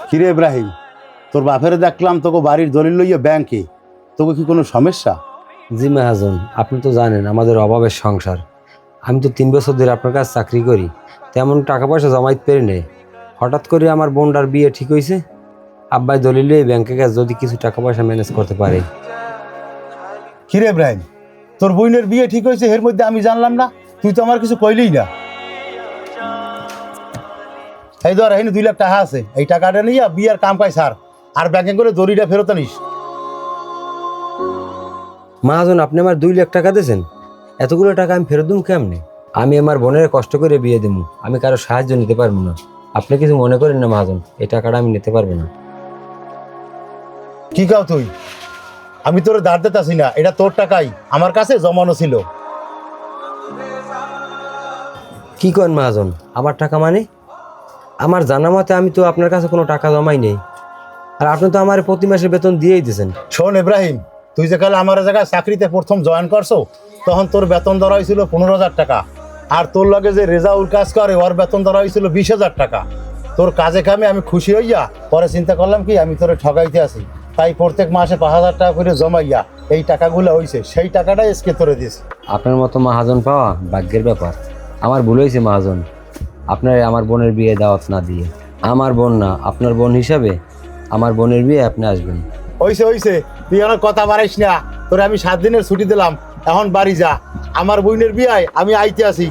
কিরে ইব্রাহিম, তোর বাপের দেখলাম তোকে বাড়ির দলিল লইয়া ব্যাংকে, তোকে কি কোনো সমস্যা? জি মহাজন, আপনি তো জানেন আমাদের অভাবের সংসার। আমি তো 3 বছর ধরে আপনার কাছে চাকরি করি, তেমন টাকা পয়সা জমাইতে পারি না। হঠাৎ করে আমার বোনটার বিয়ে ঠিক হয়েছে, আব্বাই দলিল লইয়া ব্যাংকে গেছে যদি কিছু টাকা পয়সা ম্যানেজ করতে পারে। কিরে ইব্রাহিম, তোর বোনের বিয়ে ঠিক হয়েছে, এর মধ্যে আমি জানলাম না? তুই তো আমার কিছু কইলেই না। এই ধর, এখানে 2 লাখ টাকা আছে, এই টাকাটা নিয়ে বিয়ার কাম কাজ সার, আর ব্যাংকে করে দড়িটা ফেরত আনিস। মহাজন, আপনি আমার 2 লাখ টাকা দিয়েছেন, এতগুলো টাকা আমি ফেরত দেবো কেমনে? আমি আমার বোনের কষ্ট করে বিয়ে দেবো, আমি কারো সাহায্য নিতে পারবো না। আপনি কিছু মনে করেন না মহাজন, এই টাকাটা আমি নিতে পারবো না। কি কাও তুই? আমি তোর ধার দিতাছি না, এটা তোর টাকাই আমার কাছে জমানো ছিল। কি করেন মহাজন, আমার টাকা মানে? আমার জানা মতে আমি তো আপনার কাছে কোনো টাকা জমাই নেই, আর আপনি তো আমার প্রতি মাসে বেতন দিয়েই দিয়েছেন। শোন ইব্রাহিম, তুই যে কালে আমার জায়গায় চাকরিতে প্রথম জয়েন করছো, তখন তোর বেতন ধরা হয়েছিল 15,000 টাকা, আর তোর লগে যে রেজাউল কাজ করে ওর বেতন ধরা হয়েছিল 20,000 টাকা। তোর কাজে কামে আমি খুশি হইয়া পরে চিন্তা করলাম কি আমি তোরে ঠকাইতে আছি, তাই প্রত্যেক মাসে 5,000 টাকা করে জমাইয়া এই টাকাগুলো হয়েছে, সেই টাকাটাই আজকে তোরে দিস। আপনার মতো মহাজন পাওয়া ভাগ্যের ব্যাপার। আমার ভুল হয়েছে মহাজন, আপনার আমার বোনের বিয়ে দাওয়াত না দিয়ে। আমার বোন না, আপনার বোন হিসাবে আমার বোনের বিয়ে আপনি আসবেন। হইছে, তুই আমার কথা বাড়াইস না। তোরে আমি 7 দিনের ছুটি দিলাম, এখন বাড়ি যা। আমার বোনের বিয়ায় আমি আইতে আছি।